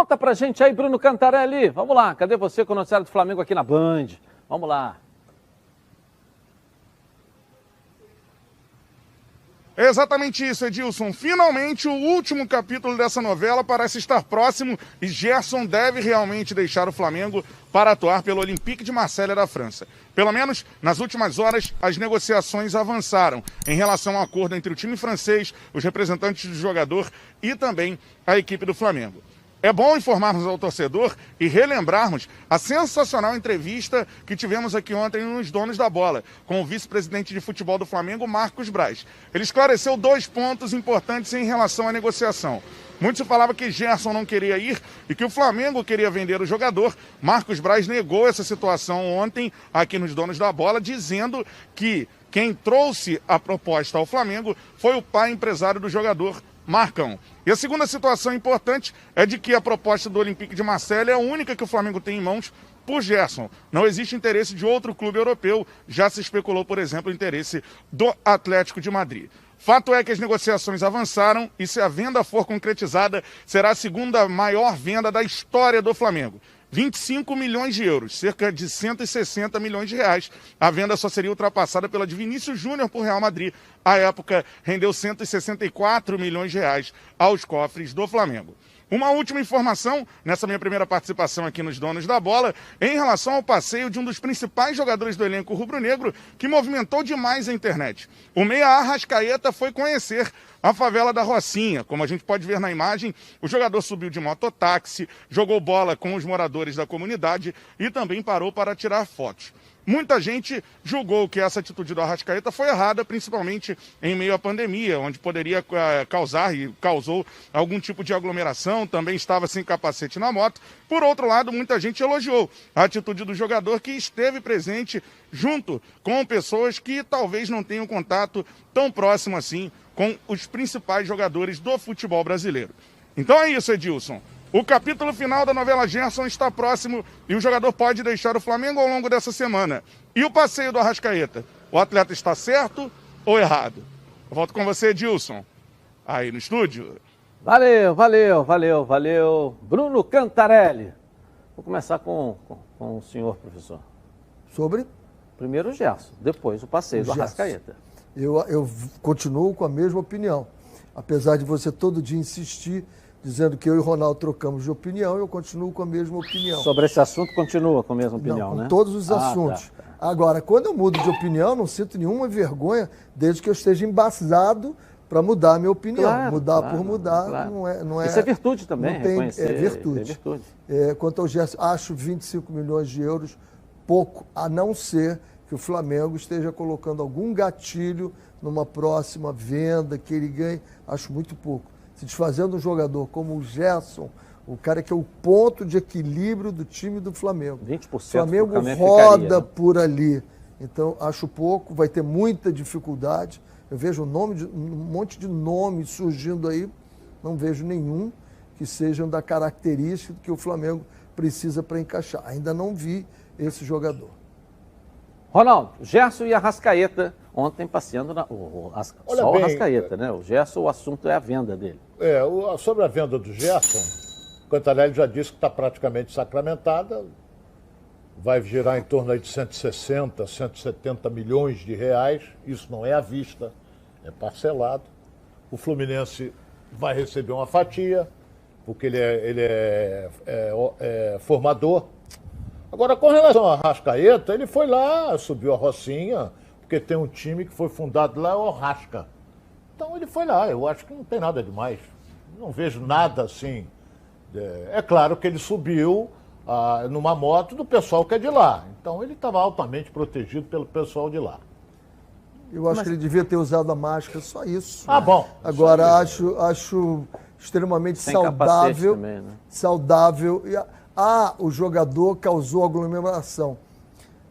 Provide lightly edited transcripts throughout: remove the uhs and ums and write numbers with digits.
Conta pra gente aí, Bruno Cantarelli. Vamos lá, cadê você com o noticiário do Flamengo aqui na Band? Vamos lá. É exatamente isso, Edilson. Finalmente, o último capítulo dessa novela parece estar próximo e Gerson deve realmente deixar o Flamengo para atuar pelo Olympique de Marselha da França. Pelo menos, nas últimas horas, as negociações avançaram em relação ao acordo entre o time francês, os representantes do jogador e também a equipe do Flamengo. É bom informarmos ao torcedor e relembrarmos a sensacional entrevista que tivemos aqui ontem nos Donos da Bola, com o vice-presidente de futebol do Flamengo, Marcos Braz. Ele esclareceu 2 pontos importantes em relação à negociação. Muito se falava que Gerson não queria ir e que o Flamengo queria vender o jogador. Marcos Braz negou essa situação ontem aqui nos Donos da Bola, dizendo que quem trouxe a proposta ao Flamengo foi o pai empresário do jogador, Marcão. E a segunda situação importante é de que a proposta do Olympique de Marselha é a única que o Flamengo tem em mãos por Gerson. Não existe interesse de outro clube europeu. Já se especulou, por exemplo, o interesse do Atlético de Madrid. Fato é que as negociações avançaram e se a venda for concretizada, será a segunda maior venda da história do Flamengo. 25 milhões de euros, cerca de 160 milhões de reais. A venda só seria ultrapassada pela de Vinícius Júnior por Real Madrid. À época, rendeu 164 milhões de reais aos cofres do Flamengo. Uma última informação, nessa minha primeira participação aqui nos Donos da Bola, em relação ao passeio de um dos principais jogadores do elenco rubro-negro, que movimentou demais a internet. O meia Arrascaeta foi conhecer a favela da Rocinha. Como a gente pode ver na imagem, o jogador subiu de mototáxi, jogou bola com os moradores da comunidade e também parou para tirar fotos. Muita gente julgou que essa atitude do Arrascaeta foi errada, principalmente em meio à pandemia, onde poderia causar e causou algum tipo de aglomeração, também estava sem capacete na moto. Por outro lado, muita gente elogiou a atitude do jogador, que esteve presente junto com pessoas que talvez não tenham contato tão próximo assim com os principais jogadores do futebol brasileiro. Então é isso, Edilson. O capítulo final da novela Gerson está próximo e o jogador pode deixar o Flamengo ao longo dessa semana. E o passeio do Arrascaeta? O atleta está certo ou errado? Eu volto com você, Edilson, aí no estúdio. Valeu. Bruno Cantarelli. Vou começar com o senhor, professor. Sobre? Primeiro o Gerson, depois o passeio do Arrascaeta. Eu continuo com a mesma opinião. Apesar de você todo dia insistir, dizendo que eu e o Ronaldo trocamos de opinião, eu continuo com a mesma opinião. Sobre esse assunto, continua com a mesma opinião, não, com né? todos os assuntos. Tá. Agora, quando eu mudo de opinião, não sinto nenhuma vergonha, desde que eu esteja embasado para mudar a minha opinião. Por mudar, claro. não é... Isso é virtude também, não tem, reconhecer. É virtude. Quanto ao Gerson, acho 25 milhões de euros pouco, a não ser que o Flamengo esteja colocando algum gatilho numa próxima venda, que ele ganhe, acho muito pouco. Se desfazendo um jogador como o Gerson, o cara que é o ponto de equilíbrio do time do Flamengo. 20% o Flamengo roda ficaria, né? por ali. Então, acho pouco, vai ter muita dificuldade. Eu vejo um monte de nomes surgindo aí, não vejo nenhum que sejam da característica que o Flamengo precisa para encaixar. Ainda não vi esse jogador. Ronaldo, Gerson e Arrascaeta ontem passeando só o Arrascaeta, né? O Gerson, o assunto é a venda dele. Sobre a venda do Gerson, o Cantarelli já disse que está praticamente sacramentada, vai girar em torno aí de 160, 170 milhões de reais, isso não é à vista, é parcelado. O Fluminense vai receber uma fatia, porque ele é formador. Agora, com relação ao Arrascaeta, ele foi lá, subiu a Rocinha, porque tem um time que foi fundado lá, é o Arrasca. Então ele foi lá, eu acho que não tem nada demais. Não vejo nada assim. É claro que ele subiu numa moto do pessoal que é de lá. Então ele estava altamente protegido pelo pessoal de lá. Eu acho que ele devia ter usado a máscara, só isso. Bom. Agora, acho extremamente sem saudável. Também, né? Saudável. O jogador causou aglomeração.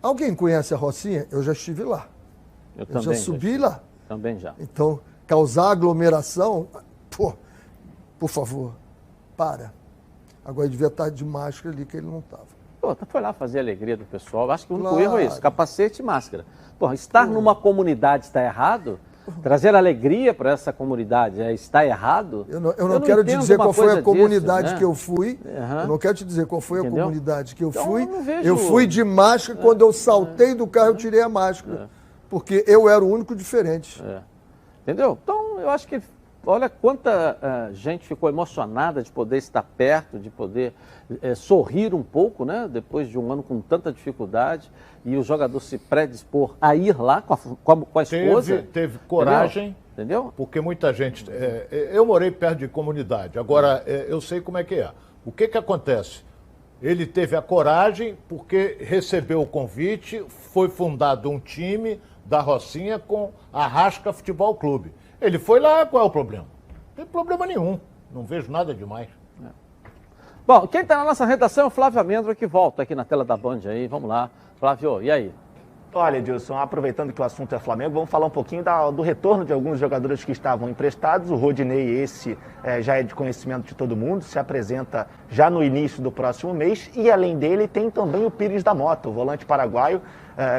Alguém conhece a Rocinha? Eu já estive lá. Eu também já subi lá. Também já. Então, causar aglomeração, por favor, para. Agora ele devia estar de máscara ali, que ele não estava. Foi lá fazer a alegria do pessoal. Acho que o único erro é isso, capacete e máscara. Estar numa comunidade está errado, trazer alegria para essa comunidade está errado? Eu não quero te dizer qual foi a comunidade disso, né? que eu fui. Uhum. Eu não quero te dizer qual foi a comunidade que eu então, fui. Vejo... Eu fui de máscara. Quando eu saltei do carro, eu tirei a máscara. Porque eu era o único diferente. Entendeu? Então, eu acho que... Olha quanta gente ficou emocionada de poder estar perto, de poder sorrir um pouco, né? Depois de um ano com tanta dificuldade, e o jogador se predispor a ir lá com a esposa. Teve coragem, entendeu? Porque muita gente... eu morei perto de comunidade, agora eu sei como é que é. O que acontece? Ele teve a coragem porque recebeu o convite, foi fundado um time da Rocinha com a Rasca Futebol Clube. Ele foi lá, qual é o problema? Não tem problema nenhum, não vejo nada demais. Bom, quem está na nossa redação é o Flávio Amêndola, que volta aqui na tela da Band aí. Vamos lá. Flávio, e aí? Olha, Edilson, aproveitando que o assunto é Flamengo, vamos falar um pouquinho do retorno de alguns jogadores que estavam emprestados. O Rodinei, esse já é de conhecimento de todo mundo, se apresenta já no início do próximo mês. E além dele, tem também o Pires da Mota, o volante paraguaio,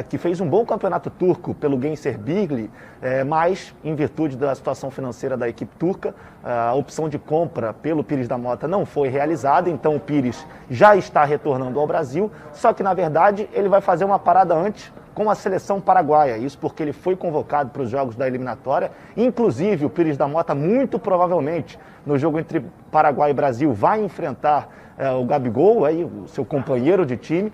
que fez um bom campeonato turco pelo Gençlerbirliğ, mas em virtude da situação financeira da equipe turca, a opção de compra pelo Pires da Mota não foi realizada, então o Pires já está retornando ao Brasil, só que na verdade ele vai fazer uma parada antes com a seleção paraguaia, isso porque ele foi convocado para os jogos da eliminatória, inclusive o Pires da Mota muito provavelmente no jogo entre Paraguai e Brasil vai enfrentar o Gabigol, aí, o seu companheiro de time,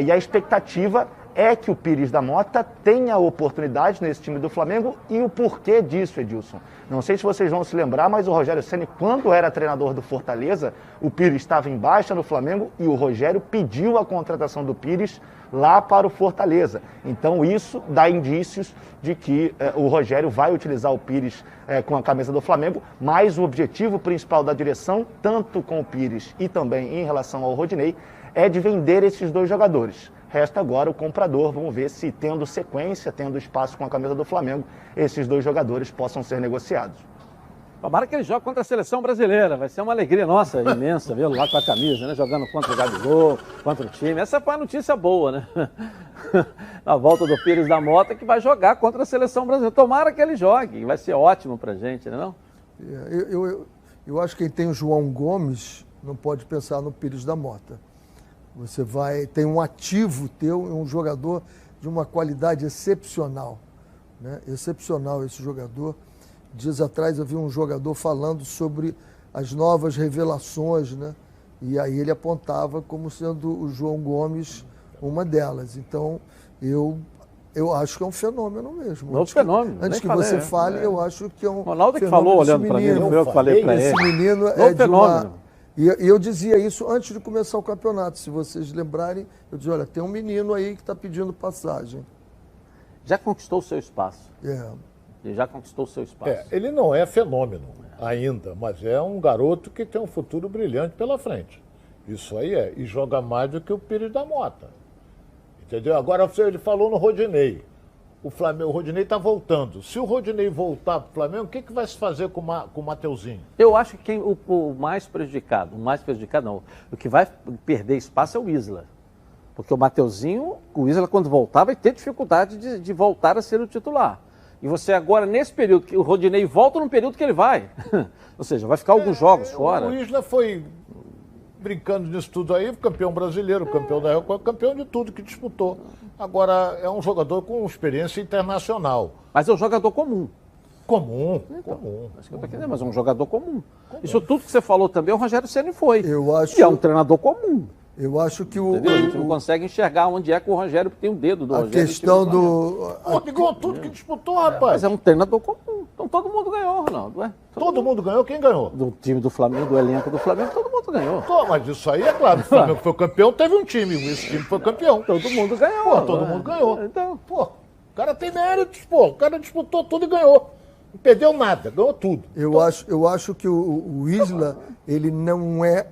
e a expectativa é que o Pires da Mota tenha oportunidade nesse time do Flamengo. E o porquê disso, Edilson? Não sei se vocês vão se lembrar, mas o Rogério Ceni, quando era treinador do Fortaleza, o Pires estava em baixa no Flamengo e o Rogério pediu a contratação do Pires lá para o Fortaleza. Então isso dá indícios de que o Rogério vai utilizar o Pires com a camisa do Flamengo, mas o objetivo principal da direção, tanto com o Pires e também em relação ao Rodinei, é de vender esses dois jogadores. Resta agora o comprador, vamos ver se tendo sequência, tendo espaço com a camisa do Flamengo, esses dois jogadores possam ser negociados. Tomara que ele jogue contra a seleção brasileira, vai ser uma alegria nossa, imensa, vê-lo lá com a camisa, né? Jogando contra o Gabigol, contra o time. Essa foi a notícia boa, né? A volta do Pires da Mota, que vai jogar contra a seleção brasileira. Tomara que ele jogue, vai ser ótimo pra gente, né não? Eu acho que quem tem o João Gomes não pode pensar no Pires da Mota. Você tem um ativo teu, um jogador de uma qualidade excepcional, né? Excepcional esse jogador. Dias atrás eu vi um jogador falando sobre as novas revelações, né? E aí ele apontava como sendo o João Gomes uma delas. Então, eu acho que é um fenômeno mesmo. É um fenômeno. Antes que você fale, eu acho que é um Ronaldo que falou olhando para mim, não eu que falei para ele. Esse menino é de uma... E eu dizia isso antes de começar o campeonato. Se vocês lembrarem, eu dizia, olha, tem um menino aí que está pedindo passagem. Já conquistou o seu espaço. Ele já conquistou o seu espaço. Ele não é fenômeno ainda, mas é um garoto que tem um futuro brilhante pela frente. Isso aí é. E joga mais do que o Pires da Mota. Entendeu? Agora ele falou no Rodinei. O Rodinei está voltando. Se o Rodinei voltar para o Flamengo, o que vai se fazer com o Mateuzinho? Eu acho que o mais prejudicado não, o que vai perder espaço é o Isla. Porque o Mateuzinho, o Isla quando voltar vai ter dificuldade de voltar a ser o titular. E você agora, nesse período, que o Rodinei volta num período que ele vai. Ou seja, vai ficar alguns jogos fora. O Isla foi brincando nisso tudo aí, campeão brasileiro, campeão da Recopa, campeão de tudo que disputou. Agora, é um jogador com experiência internacional. Mas é um jogador comum. Comum. Acho que eu tô querendo, mas é um jogador comum. Isso tudo que você falou também, o Rogério Ceni foi. E é um treinador comum. Eu acho que Entendeu? A gente não consegue enxergar onde é que o Rogério tem o dedo do Rogério. A questão do... Ganhou tudo que disputou, rapaz. Mas é um treinador comum. Então todo mundo ganhou, Ronaldo. Todo mundo ganhou? Quem ganhou? Do time do Flamengo, do elenco do Flamengo, todo mundo ganhou. Mas isso aí é claro. O Flamengo foi campeão, teve um time. Esse time foi campeão. Todo mundo ganhou. Todo mundo ganhou. Então... o cara tem méritos, O cara disputou tudo e ganhou. Não perdeu nada, ganhou tudo. Eu acho que o Isla, ele não é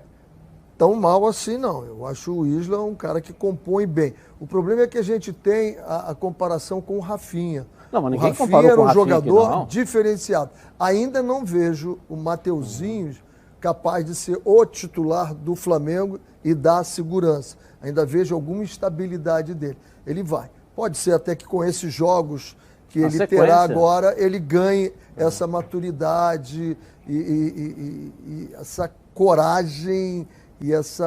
tão mal assim, não. Eu acho o Isla um cara que compõe bem. O problema é que a gente tem a comparação com o Rafinha. Não, mas ninguém o Rafinha comparou era com o um Rafinha jogador aqui, não. diferenciado. Ainda não vejo o Mateuzinho capaz de ser o titular do Flamengo e dar segurança. Ainda vejo alguma instabilidade dele. Ele vai. Pode ser até que com esses jogos que Na ele sequência. terá agora, ele ganhe essa maturidade e essa coragem e essa